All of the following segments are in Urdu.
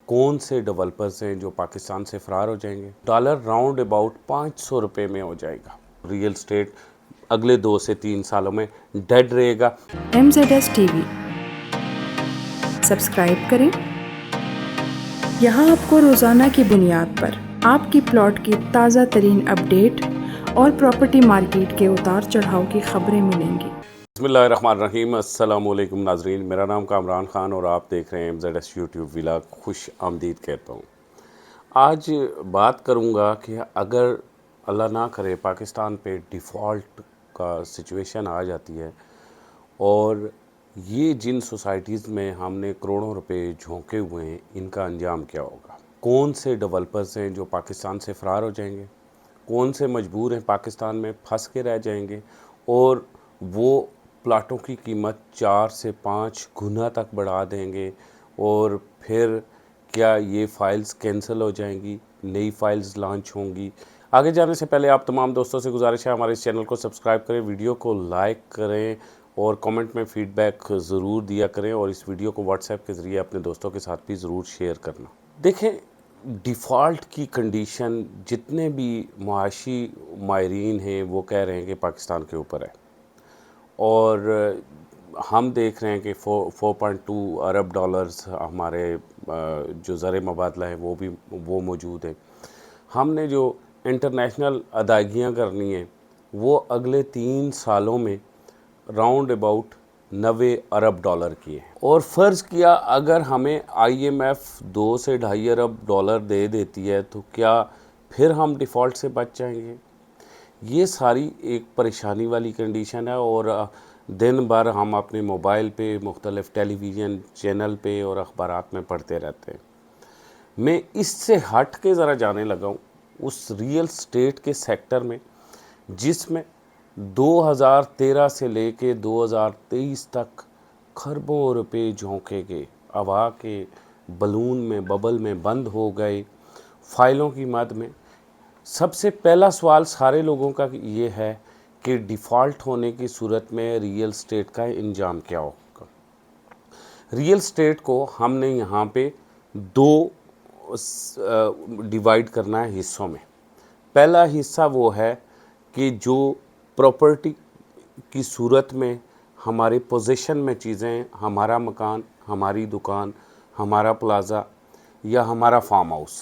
کون سے ڈیولپرز ہیں جو پاکستان سے فرار ہو جائیں گے؟ ڈالر راؤنڈ اباؤٹ 500 روپے میں ہو جائے گا. ریئل اسٹیٹ اگلے 2 سے 3 سالوں میں ڈیڈ رہے گا. MZS TV سبسکرائب کریں. یہاں آپ کو روزانہ کی بنیاد پر آپ کی پلاٹ کی تازہ ترین اپڈیٹ اور پراپرٹی مارکیٹ کے اتار چڑھاؤ کی خبریں ملیں گی. بسم اللہ الرحمن الرحیم. السلام علیکم ناظرین، میرا نام کامران خان اور آپ دیکھ رہے ہیں MZS یوٹیوب ولاگ. خوش آمدید کہتا ہوں. آج بات کروں گا کہ اگر اللہ نہ کرے پاکستان پہ ڈیفالٹ کا سچویشن آ جاتی ہے اور یہ جن سوسائٹیز میں ہم نے کروڑوں روپے جھونکے ہوئے ہیں ان کا انجام کیا ہوگا؟ کون سے ڈیولپرز ہیں جو پاکستان سے فرار ہو جائیں گے؟ کون سے مجبور ہیں پاکستان میں پھنس کے رہ جائیں گے اور وہ پلاٹوں کی قیمت 4 سے 5 گنا تک بڑھا دیں گے؟ اور پھر کیا یہ فائلز کینسل ہو جائیں گی، نئی فائلز لانچ ہوں گی؟ آگے جانے سے پہلے آپ تمام دوستوں سے گزارش ہے ہمارے اس چینل کو سبسکرائب کریں، ویڈیو کو لائک کریں اور کمنٹ میں فیڈ بیک ضرور دیا کریں، اور اس ویڈیو کو واٹس ایپ کے ذریعے اپنے دوستوں کے ساتھ بھی ضرور شیئر کرنا. دیکھیں، ڈیفالٹ کی کنڈیشن جتنے بھی معاشی ماہرین ہیں وہ کہہ رہے ہیں کہ پاکستان کے اوپر ہے، اور ہم دیکھ رہے ہیں کہ 4.2 ارب ڈالرز ہمارے جو زر مبادلہ ہے وہ موجود ہے. ہم نے جو انٹرنیشنل ادائیگیاں کرنی ہیں وہ اگلے 3 سالوں میں راؤنڈ اباؤٹ 90 ارب ڈالر کی ہے، اور فرض کیا اگر ہمیں IMF 2 سے 2.5 ارب ڈالر دے دیتی ہے تو کیا پھر ہم ڈیفالٹ سے بچ جائیں گے؟ یہ ساری ایک پریشانی والی کنڈیشن ہے، اور دن بھر ہم اپنے موبائل پہ مختلف ٹیلی ویژن چینل پہ اور اخبارات میں پڑھتے رہتے ہیں. میں اس سے ہٹ کے ذرا جانے لگا ہوں اس ریئل اسٹیٹ کے سیکٹر میں جس میں 2013 سے لے کے 2023 تک کھربوں روپے جھونکے گئے، ہوا کے بلون میں ببل میں بند ہو گئے فائلوں کی مد میں. سب سے پہلا سوال سارے لوگوں کا یہ ہے کہ ڈیفالٹ ہونے کی صورت میں ریئل اسٹیٹ کا انجام کیا ہوگا؟ ریئل اسٹیٹ کو ہم نے یہاں پہ 2 ڈیوائیڈ کرنا ہے حصوں میں. پہلا حصہ وہ ہے کہ جو پراپرٹی کی صورت میں ہمارے پوزیشن میں چیزیں، ہمارا مکان، ہماری دکان، ہمارا پلازا یا ہمارا فارم ہاؤس،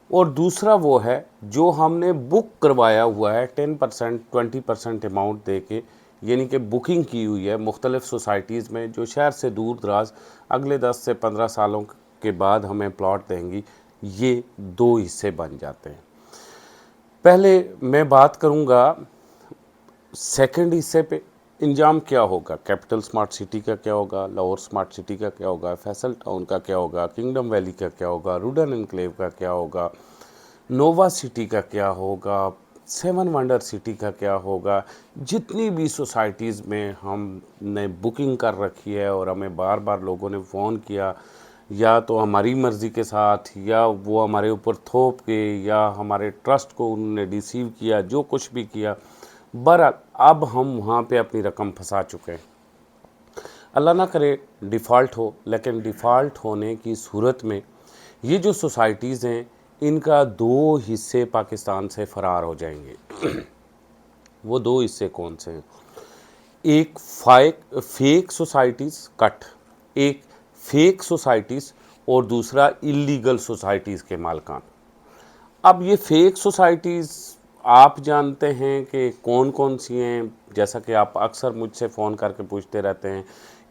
اور دوسرا وہ ہے جو ہم نے بک کروایا ہوا ہے 10% 20% اماؤنٹ دے کے، یعنی کہ بکنگ کی ہوئی ہے مختلف سوسائٹیز میں جو شہر سے دور دراز اگلے 10 سے 15 سالوں کے بعد ہمیں پلاٹ دیں گی. یہ 2 حصے بن جاتے ہیں. پہلے میں بات کروں گا سیکنڈ حصے پہ انجام کیا ہوگا. کیپٹل سمارٹ سٹی کا کیا ہوگا، لاہور سمارٹ سٹی کا کیا ہوگا، فیصل ٹاؤن کا کیا ہوگا، کنگڈم ویلی کا کیا ہوگا، روڈن انکلیو کا کیا ہوگا، نووا سٹی کا کیا ہوگا، 7 ونڈر سٹی کا کیا ہوگا. جتنی بھی سوسائٹیز میں ہم نے بکنگ کر رکھی ہے اور ہمیں بار بار لوگوں نے فون کیا، یا تو ہماری مرضی کے ساتھ یا وہ ہمارے اوپر تھوپ کے یا ہمارے ٹرسٹ کو انہوں نے ڈیسیو کیا، جو کچھ بھی کیا، بہرحال اب ہم وہاں پہ اپنی رقم پھنسا چکے ہیں. اللہ نہ کرے ڈیفالٹ ہو، لیکن ڈیفالٹ ہونے کی صورت میں یہ جو سوسائٹیز ہیں ان کا 2 حصے پاکستان سے فرار ہو جائیں گے. وہ 2 حصے کون سے ہیں؟ ایک فیک سوسائٹیز ایک فیک سوسائٹیز اور دوسرا اللیگل سوسائٹیز کے مالکان. اب یہ فیک سوسائٹیز آپ جانتے ہیں کہ کون کون سی ہیں، جیسا کہ آپ اکثر مجھ سے فون کر کے پوچھتے رہتے ہیں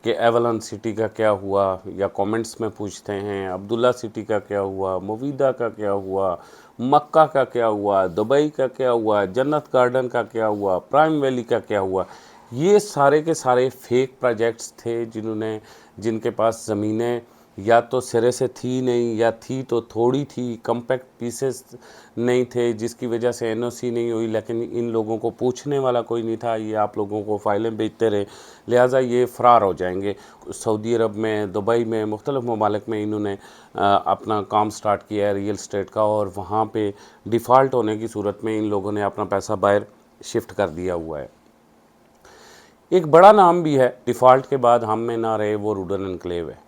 کہ ایولن سٹی کا کیا ہوا، یا کومنٹس میں پوچھتے ہیں عبداللہ سٹی کا کیا ہوا، مویدہ کا کیا ہوا، مکہ کا کیا ہوا، دبئی کا کیا ہوا، جنت گارڈن کا کیا ہوا، پرائم ویلی کا کیا ہوا. یہ سارے کے سارے فیک پروجیکٹس تھے جن کے پاس زمینیں یا تو سرے سے تھی نہیں، یا تھی تو تھوڑی تھی، کمپیکٹ پیسز نہیں تھے، جس کی وجہ سے NOC نہیں ہوئی. لیکن ان لوگوں کو پوچھنے والا کوئی نہیں تھا، یہ آپ لوگوں کو فائلیں بھیجتے رہے، لہٰذا یہ فرار ہو جائیں گے. سعودی عرب میں، دبئی میں، مختلف ممالک میں انہوں نے اپنا کام سٹارٹ کیا ہے ریئل اسٹیٹ کا، اور وہاں پہ ڈیفالٹ ہونے کی صورت میں ان لوگوں نے اپنا پیسہ باہر شفٹ کر دیا ہوا ہے. ایک بڑا نام بھی ہے ڈیفالٹ کے بعد ہم میں نہ رہے، وہ روڈن انکلیو ہے.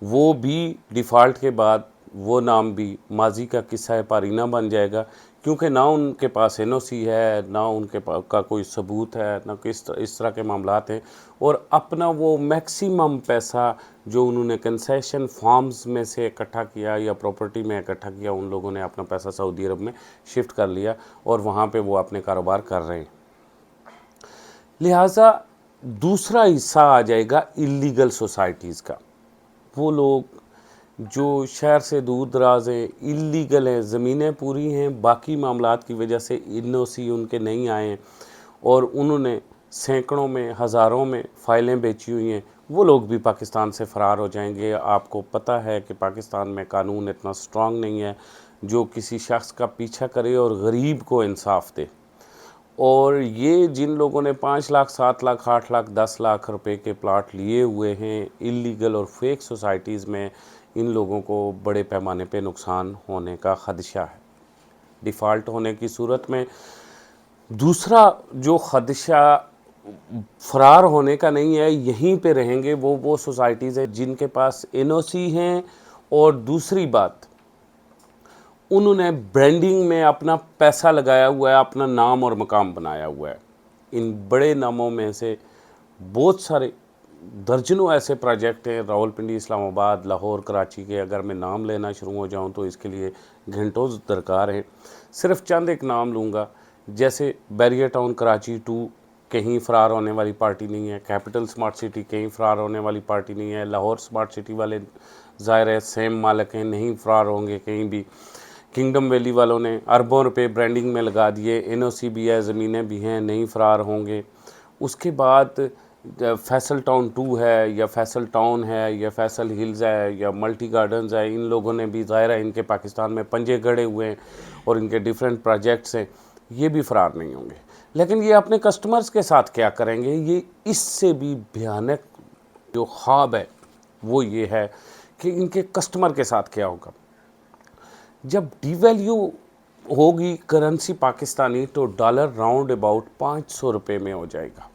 وہ بھی ڈیفالٹ کے بعد وہ نام بھی ماضی کا قصہ پارینہ بن جائے گا، کیونکہ نہ ان کے پاس این او سی ہے، نہ ان کے کا کوئی ثبوت ہے، نہ اس طرح کے معاملات ہیں، اور اپنا وہ میکسیمم پیسہ جو انہوں نے کنسیشن فارمز میں سے اکٹھا کیا یا پراپرٹی میں اکٹھا کیا، ان لوگوں نے اپنا پیسہ سعودی عرب میں شفٹ کر لیا اور وہاں پہ وہ اپنے کاروبار کر رہے ہیں۔ لہٰذا دوسرا حصہ آ جائے گا اللیگل سوسائٹیز کا، وہ لوگ جو شہر سے دور دراز ہیں، اللیگل ہیں، زمینیں پوری ہیں، باقی معاملات کی وجہ سے این او سی ان کے نہیں آئے ہیں اور انہوں نے سینکڑوں میں ہزاروں میں فائلیں بیچی ہوئی ہیں، وہ لوگ بھی پاکستان سے فرار ہو جائیں گے۔ آپ کو پتہ ہے کہ پاکستان میں قانون اتنا سٹرونگ نہیں ہے جو کسی شخص کا پیچھا کرے اور غریب کو انصاف دے، اور یہ جن لوگوں نے 5 لاکھ 7 لاکھ 8 لاکھ 10 لاکھ روپے کے پلاٹ لیے ہوئے ہیں اللیگل اور فیک سوسائٹیز میں، ان لوگوں کو بڑے پیمانے پہ نقصان ہونے کا خدشہ ہے ڈیفالٹ ہونے کی صورت میں۔ دوسرا جو خدشہ فرار ہونے کا نہیں ہے، یہیں پہ رہیں گے وہ سوسائٹیز ہیں جن کے پاس این او سی ہیں، اور دوسری بات انہوں نے برانڈنگ میں اپنا پیسہ لگایا ہوا ہے، اپنا نام اور مقام بنایا ہوا ہے۔ ان بڑے ناموں میں سے بہت سارے درجنوں ایسے پروجیکٹ ہیں، راولپنڈی، اسلام آباد، لاہور، کراچی کے، اگر میں نام لینا شروع ہو جاؤں تو اس کے لیے گھنٹوں درکار ہیں۔ صرف چند ایک نام لوں گا، جیسے بیریئر ٹاؤن کراچی 2 کہیں فرار ہونے والی پارٹی نہیں ہے، کیپٹل سمارٹ سٹی کہیں فرار ہونے والی پارٹی نہیں ہے، لاہور سمارٹ سٹی والے ظاہر ہے سیم مالک ہیں، نہیں فرار ہوں گے کہیں بھی۔ کنگڈم ویلی والوں نے اربوں روپے برانڈنگ میں لگا دیے، این او سی بھی ہے، زمینیں بھی ہیں، نہیں فرار ہوں گے۔ اس کے بعد فیصل ٹاؤن 2 ہے، یا فیصل ٹاؤن ہے، یا فیصل ہلز ہے، یا ملٹی گارڈنز ہے، ان لوگوں نے بھی ظاہر ہے ان کے پاکستان میں پنجے گڑے ہوئے ہیں اور ان کے ڈیفرنٹ پروجیکٹس ہیں، یہ بھی فرار نہیں ہوں گے۔ لیکن یہ اپنے کسٹمرز کے ساتھ کیا کریں گے؟ یہ اس سے بھی بھیانک جو خواب ہے وہ یہ ہے کہ ان کے کسٹمر کے ساتھ کیا ہوگا۔ جب ڈی ویلیو ہوگی کرنسی پاکستانی تو ڈالر راؤنڈ اباؤٹ 500 روپے میں ہو جائے گا۔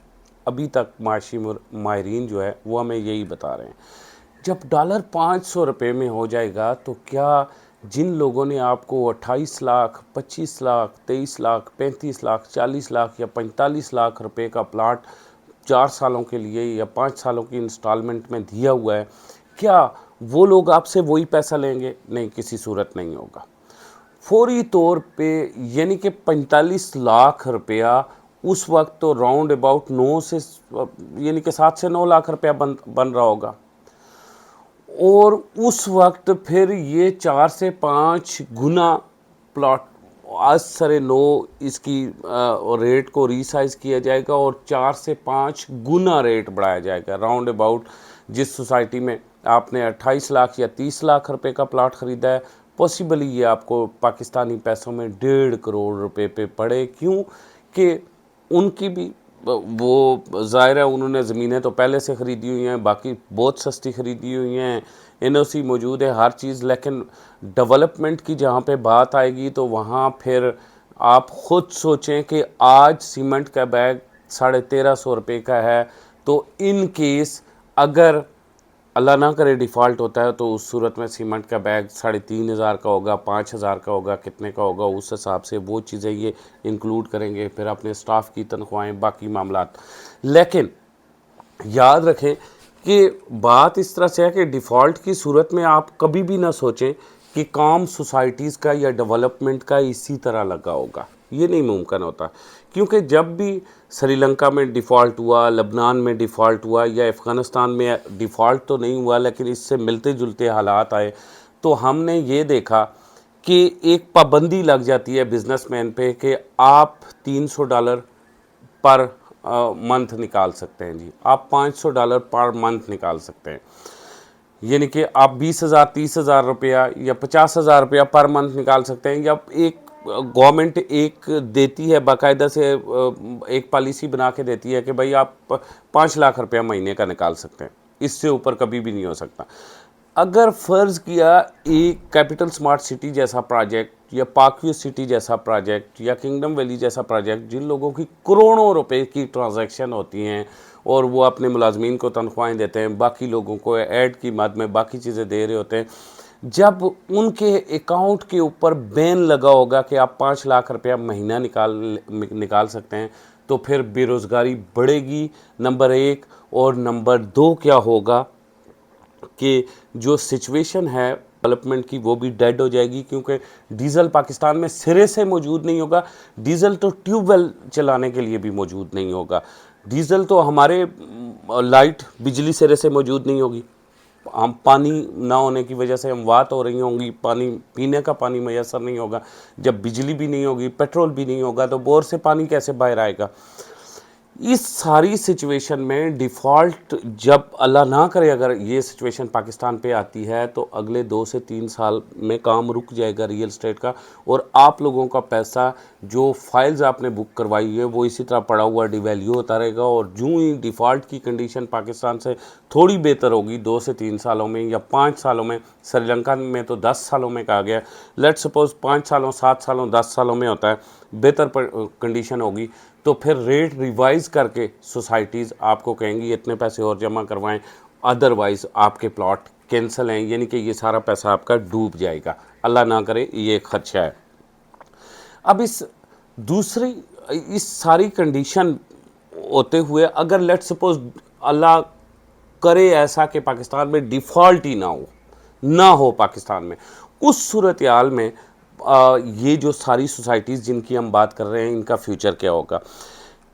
ابھی تک معاشی ماہرین جو ہے وہ ہمیں یہی بتا رہے ہیں۔ جب ڈالر 500 روپے میں ہو جائے گا تو کیا جن لوگوں نے آپ کو 28 لاکھ 25 لاکھ 23 لاکھ 35 لاکھ 40 لاکھ یا 45 لاکھ روپے کا پلاٹ 4 سالوں کے لیے یا 5 سالوں کی انسٹالمنٹ میں دیا ہوا ہے، کیا وہ لوگ آپ سے وہی پیسہ لیں گے؟ نہیں، کسی صورت نہیں ہوگا۔ فوری طور پہ یعنی کہ 45 لاکھ روپیہ اس وقت تو راؤنڈ اباؤٹ 9 سے یعنی کہ 7 سے 9 لاکھ روپیہ بن رہا ہوگا، اور اس وقت پھر یہ 4 سے 5 گنا پلاٹ آج سر نو اس کی ریٹ کو ریسائز کیا جائے گا اور 4 سے 5 گنا ریٹ بڑھایا جائے گا۔ راؤنڈ اباؤٹ جس سوسائٹی میں آپ نے 28 لاکھ یا 30 لاکھ روپے کا پلاٹ خریدا ہے، پاسبلی یہ آپ کو پاکستانی پیسوں میں 1.5 کروڑ روپے پہ پڑے۔ کیوں کہ ان کی بھی وہ ظاہر ہے انہوں نے زمینیں تو پہلے سے خریدی ہوئی ہیں، باقی بہت سستی خریدی ہوئی ہیں، این او سی موجود ہے، ہر چیز، لیکن ڈیولپمنٹ کی جہاں پہ بات آئے گی تو وہاں پھر آپ خود سوچیں کہ آج سیمنٹ کا بیگ 1350 روپے کا ہے، تو ان کیس اگر اللہ نہ کرے ڈیفالٹ ہوتا ہے تو اس صورت میں سیمنٹ کا بیگ 3500 کا ہوگا، 5000 کا ہوگا، کتنے کا ہوگا، اس حساب سے وہ چیزیں یہ انکلوڈ کریں گے، پھر اپنے سٹاف کی تنخواہیں، باقی معاملات۔ لیکن یاد رکھیں کہ بات اس طرح سے ہے کہ ڈیفالٹ کی صورت میں آپ کبھی بھی نہ سوچیں کہ کام سوسائٹیز کا یا ڈیولپمنٹ کا اسی طرح لگا ہوگا، یہ نہیں ممکن ہوتا، کیونکہ جب بھی سری لنکا میں ڈیفالٹ ہوا، لبنان میں ڈیفالٹ ہوا، یا افغانستان میں ڈیفالٹ تو نہیں ہوا لیکن اس سے ملتے جلتے حالات آئے، تو ہم نے یہ دیکھا کہ ایک پابندی لگ جاتی ہے بزنس مین پہ کہ آپ $300 پر منتھ نکال سکتے ہیں، جی آپ $500 پر منتھ نکال سکتے ہیں، یعنی کہ آپ 20,000 30,000 روپیہ یا 50,000 روپیہ پر منتھ نکال سکتے ہیں، یا ایک گورنمنٹ ایک دیتی ہے باقاعدہ سے ایک پالیسی بنا کے دیتی ہے کہ بھائی آپ 5 لاکھ روپیہ مہینے کا نکال سکتے ہیں، اس سے اوپر کبھی بھی نہیں ہو سکتا۔ اگر فرض کیا ایک کیپٹل سمارٹ سٹی جیسا پروجیکٹ یا پارک ویو سٹی جیسا پروجیکٹ یا کنگڈم ویلی جیسا پروجیکٹ جن لوگوں کی کروڑوں روپے کی ٹرانزیکشن ہوتی ہیں اور وہ اپنے ملازمین کو تنخواہیں دیتے ہیں، باقی لوگوں کو ایڈ کی مد میں باقی چیزیں دے رہے ہوتے ہیں، جب ان کے اکاؤنٹ کے اوپر بین لگا ہوگا کہ آپ 5 لاکھ روپیہ مہینہ نکال سکتے ہیں، تو پھر بے روزگاری بڑھے گی نمبر 1، اور نمبر 2 کیا ہوگا کہ جو سچویشن ہے ڈیولپمنٹ کی وہ بھی ڈیڈ ہو جائے گی، کیونکہ ڈیزل پاکستان میں سرے سے موجود نہیں ہوگا، ڈیزل تو ٹیوب ویل چلانے کے لیے بھی موجود نہیں ہوگا، ڈیزل تو ہمارے لائٹ بجلی سرے سے موجود نہیں ہوگی، ہم پانی نہ ہونے کی وجہ سے اموات ہو رہی ہوں گی، پانی پینے کا پانی میسر نہیں ہوگا، جب بجلی بھی نہیں ہوگی، پیٹرول بھی نہیں ہوگا، تو بور سے پانی کیسے باہر آئے گا؟ اس ساری سچویشن میں ڈیفالٹ جب اللہ نہ کرے اگر یہ سچویشن پاکستان پہ آتی ہے تو اگلے 2 سے 3 سال میں کام رک جائے گا ریئل اسٹیٹ کا، اور آپ لوگوں کا پیسہ جو فائلز آپ نے بک کروائی ہے وہ اسی طرح پڑا ہوا ڈی ویلیو ہوتا رہے گا، اور جو ہی ڈیفالٹ کی کنڈیشن پاکستان سے تھوڑی بہتر ہوگی 2 سے 3 سالوں میں یا 5 سالوں میں، سری لنکا میں تو 10 سالوں میں کہا گیا، لیٹ سپوز 5 سالوں 7 سالوں 10 سالوں میں ہوتا ہے، بہتر کنڈیشن ہوگی تو پھر ریٹ ریوائز کر کے سوسائٹیز آپ کو کہیں گی اتنے پیسے اور جمع کروائیں، ادروائز آپ کے پلاٹ کینسل ہیں، یعنی کہ یہ سارا پیسہ آپ کا ڈوب جائے گا، اللہ نہ کرے یہ خدشہ ہے۔ اب اس ساری کنڈیشن ہوتے ہوئے اگر لیٹ سپوز اللہ کرے ایسا کہ پاکستان میں ڈیفالٹ ہی نہ ہو پاکستان میں، اس صورتحال میں یہ جو ساری سوسائٹیز جن کی ہم بات کر رہے ہیں ان کا فیوچر کیا ہوگا؟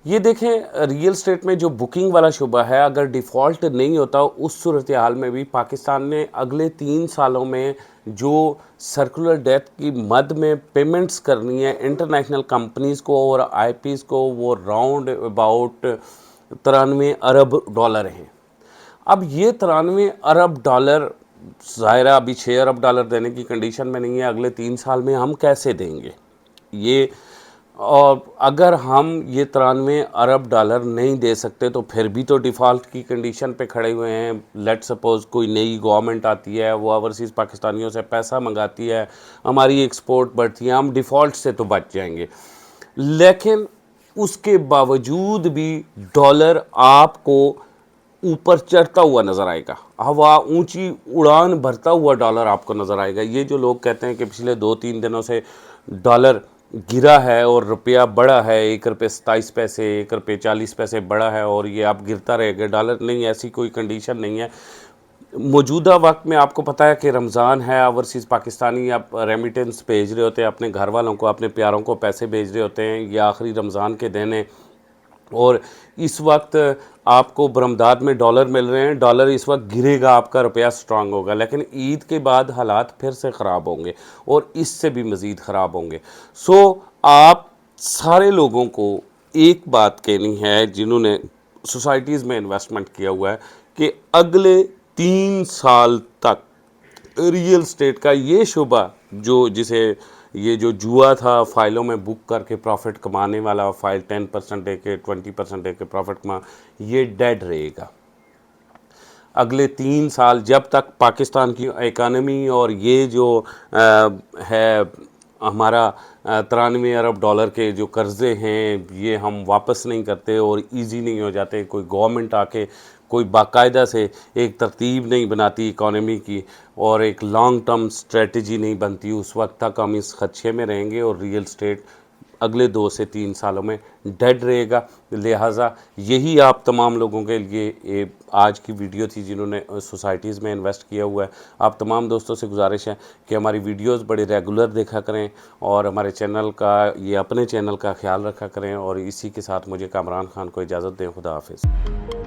یہ دیکھیں ریئل اسٹیٹ میں جو بکنگ والا شعبہ ہے اگر ڈیفالٹ نہیں ہوتا اس صورتحال میں بھی پاکستان نے اگلے 3 سالوں میں جو سرکولر ڈیتھ کی مد میں پیمنٹس کرنی ہے انٹرنیشنل کمپنیز کو اور آئی پیز کو، وہ راؤنڈ اباؤٹ 93 ارب ڈالر ہیں۔ اب یہ 93 ارب ڈالر ظاہرہ ابھی 6 ارب ڈالر دینے کی کنڈیشن میں نہیں ہے، اگلے 3 سال میں ہم کیسے دیں گے یہ؟ اور اگر ہم یہ 93 ارب ڈالر نہیں دے سکتے تو پھر بھی تو ڈیفالٹ کی کنڈیشن پہ کھڑے ہوئے ہیں، لیٹ سپوز کوئی نئی گورنمنٹ آتی ہے، وہ اوورسیز پاکستانیوں سے پیسہ منگاتی ہے، ہماری ایکسپورٹ بڑھتی ہے، ہم ڈیفالٹ سے تو بچ جائیں گے، لیکن اس کے باوجود بھی ڈالر آپ کو اوپر چڑھتا ہوا نظر آئے گا، ہوا اونچی اڑان بھرتا ہوا ڈالر آپ کو نظر آئے گا۔ یہ جو لوگ کہتے ہیں کہ پچھلے 2-3 دنوں سے ڈالر گرا ہے اور روپیہ بڑھا ہے، 1 روپے 27 پیسے 1 روپے 40 پیسے بڑھا ہے اور یہ اب گرتا رہے گا ڈالر، نہیں، ایسی کوئی کنڈیشن نہیں ہے۔ موجودہ وقت میں آپ کو پتہ ہے کہ رمضان ہے، اوورسیز پاکستانی آپ ریمیٹنس بھیج رہے ہوتے ہیں اپنے گھر والوں کو، اپنے پیاروں کو پیسے بھیج رہے ہوتے ہیں، یہ آخری رمضان کے دن ہیں، اور اس وقت آپ کو برمدات میں ڈالر مل رہے ہیں، ڈالر اس وقت گرے گا، آپ کا روپیہ سٹرانگ ہوگا، لیکن عید کے بعد حالات پھر سے خراب ہوں گے اور اس سے بھی مزید خراب ہوں گے۔ آپ سارے لوگوں کو ایک بات کہنی ہے جنہوں نے سوسائٹیز میں انویسٹمنٹ کیا ہوا ہے کہ اگلے 3 سال تک ریئل اسٹیٹ کا یہ شعبہ جسے یہ جو جوا تھا فائلوں میں بک کر کے پروفٹ کمانے والا، فائل 10% دے کے 20% دے کے پروفٹ کما، یہ ڈیڈ رہے گا اگلے 3 سال جب تک پاکستان کی اکانومی اور یہ جو ہے ہمارا 93 ارب ڈالر کے جو قرضے ہیں یہ ہم واپس نہیں کرتے اور ایزی نہیں ہو جاتے، کوئی گورنمنٹ آ کے کوئی باقاعدہ سے ایک ترتیب نہیں بناتی اکانومی کی اور ایک لانگ ٹرم اسٹریٹجی نہیں بنتی، اس وقت تک ہم اس خدشے میں رہیں گے اور ریئل اسٹیٹ اگلے 2 سے 3 سالوں میں ڈیڈ رہے گا۔ لہٰذا یہی آپ تمام لوگوں کے لیے آج کی ویڈیو تھی جنہوں نے سوسائٹیز میں انویسٹ کیا ہوا ہے۔ آپ تمام دوستوں سے گزارش ہے کہ ہماری ویڈیوز بڑے ریگولر دیکھا کریں اور ہمارے چینل کا اپنے چینل کا خیال رکھا کریں، اور اسی کے ساتھ مجھے کامران خان کو اجازت دیں۔ خدا حافظ۔